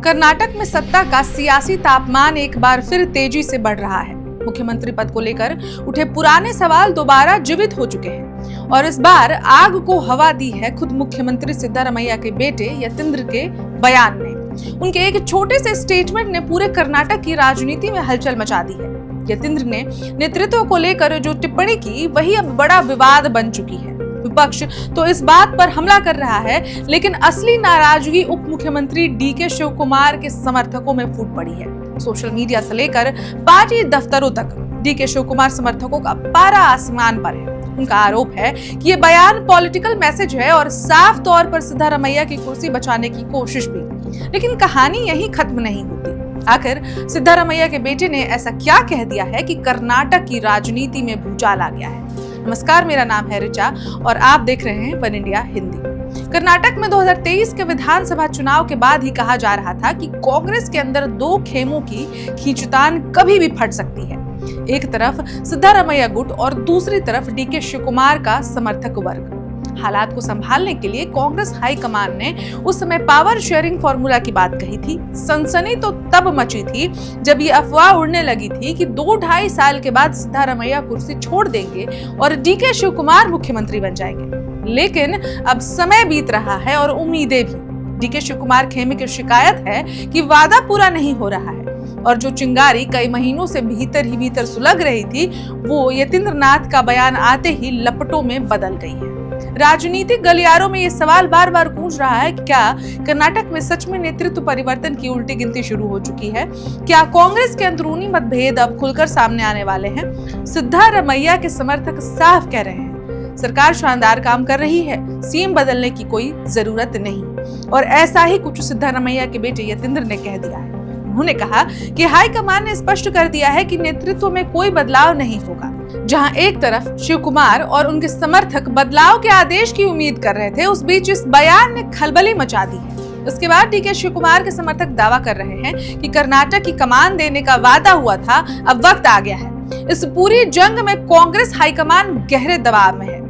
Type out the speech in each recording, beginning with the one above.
कर्नाटक में सत्ता का सियासी तापमान एक बार फिर तेजी से बढ़ रहा है। मुख्यमंत्री पद को लेकर उठे पुराने सवाल दोबारा जीवित हो चुके हैं और इस बार आग को हवा दी है खुद मुख्यमंत्री सिद्धारमैया के बेटे यतींद्र के बयान ने। उनके एक छोटे से स्टेटमेंट ने पूरे कर्नाटक की राजनीति में हलचल मचा दी है। यतींद्र ने नेतृत्व को लेकर जो टिप्पणी की वही अब बड़ा विवाद बन चुकी है। विपक्ष तो इस बात पर हमला कर रहा है, लेकिन असली नाराजगी उप मुख्यमंत्री डीके शिवकुमार के समर्थकों में फूट पड़ी है। सोशल मीडिया से लेकर पार्टी दफ्तरों तक डीके शिवकुमार समर्थकों का पारा आसमान पर है। उनका आरोप है कि ये बयान पॉलिटिकल मैसेज है और साफ तौर पर सिद्धारमैया की कुर्सी बचाने की कोशिश भी। लेकिन कहानी यहीं खत्म नहीं होती। आखिर सिद्धारमैया के बेटे ने ऐसा क्या कह दिया है कि कर्नाटक की राजनीति में भूचाल आ गया है। नमस्कार, मेरा नाम है ऋचा और आप देख रहे हैं वन इंडिया हिंदी। कर्नाटक में 2023 के विधानसभा चुनाव के बाद ही कहा जा रहा था कि कांग्रेस के अंदर दो खेमों की खींचतान कभी भी फट सकती है। एक तरफ सिद्धारमैया गुट और दूसरी तरफ डीके शिवकुमार का समर्थक वर्ग। हालात को संभालने के लिए कांग्रेस हाईकमान ने उस समय पावर शेयरिंग फॉर्मूला की बात कही थी। सनसनी तो तब मची थी जब ये अफवाह उड़ने लगी थी कि 2-2.5 साल के बाद सिद्धारमैया कुर्सी छोड़ देंगे और डीके शिवकुमार मुख्यमंत्री बन जाएंगे। लेकिन अब समय बीत रहा है और उम्मीदें भी। डीके शिवकुमार खेमे की शिकायत है कि वादा पूरा नहीं हो रहा है और जो चिंगारी कई महीनों से भीतर ही भीतर सुलग रही थी वो यतींद्र नाथ का बयान आते ही लपटों में बदल गई है। राजनीतिक गलियारों में ये सवाल बार बार गूंज रहा है कि क्या कर्नाटक में सच में नेतृत्व परिवर्तन की उल्टी गिनती शुरू हो चुकी है? क्या कांग्रेस के अंदरूनी मतभेद अब खुलकर सामने आने वाले हैं? सिद्धारमैया के समर्थक साफ कह रहे हैं सरकार शानदार काम कर रही है, सीएम बदलने की कोई जरूरत नहीं। और ऐसा ही कुछ सिद्धारमैया के बेटे यतींद्र ने कह दिया है। उन्होंने कहा कि हाईकमान ने स्पष्ट कर दिया है कि नेतृत्व में कोई बदलाव नहीं होगा। जहां एक तरफ शिवकुमार और उनके समर्थक बदलाव के आदेश की उम्मीद कर रहे थे, उस बीच इस बयान ने खलबली मचा दी है। उसके बाद डीके शिवकुमार के समर्थक दावा कर रहे हैं कि कर्नाटक की कमान देने का वादा हुआ था, अब वक्त आ गया है। इस पूरी जंग में कांग्रेस हाईकमान गहरे दबाव में है।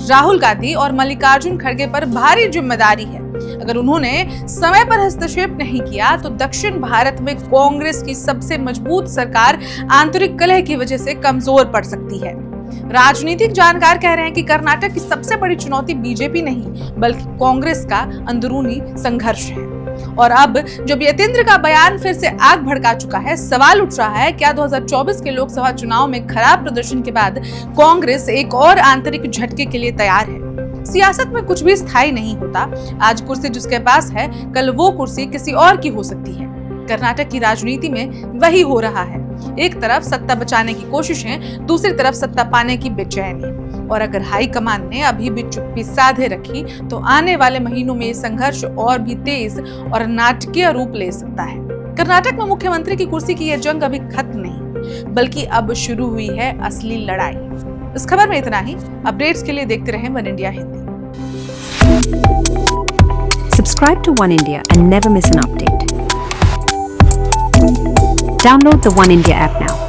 राहुल गांधी और मल्लिकार्जुन खड़गे पर भारी जिम्मेदारी है। अगर उन्होंने समय पर हस्तक्षेप नहीं किया तो दक्षिण भारत में कांग्रेस की सबसे मजबूत सरकार आंतरिक कलह की वजह से कमजोर पड़ सकती है। राजनीतिक जानकार कह रहे हैं कि कर्नाटक की सबसे बड़ी चुनौती बीजेपी नहीं बल्कि कांग्रेस का अंदरूनी संघर्ष है। और अब जब यतींद्र का बयान फिर से आग भड़का चुका है, सवाल उठ रहा है क्या 2024 के लोकसभा चुनाव में खराब प्रदर्शन के बाद कांग्रेस एक और आंतरिक झटके के लिए तैयार है? सियासत में कुछ भी स्थायी नहीं होता। आज कुर्सी जिसके पास है, कल वो कुर्सी किसी और की हो सकती है। कर्नाटक की राजनीति में वही हो रहा है। एक तरफ सत्ता बचाने की कोशिशें, दूसरी तरफ सत्ता पाने की बेचैनी। और अगर हाईकमान ने अभी भी चुप्पी साधे रखी तो आने वाले महीनों में संघर्ष और भी तेज और नाटकीय रूप ले सकता है। कर्नाटक में मुख्यमंत्री की कुर्सी की यह जंग अभी खत्म नहीं बल्कि अब शुरू हुई है असली लड़ाई। इस खबर में इतना ही। अपडेट्स के लिए देखते रहें one India Hindi. Subscribe to One India and never miss an update. Download the One India app now.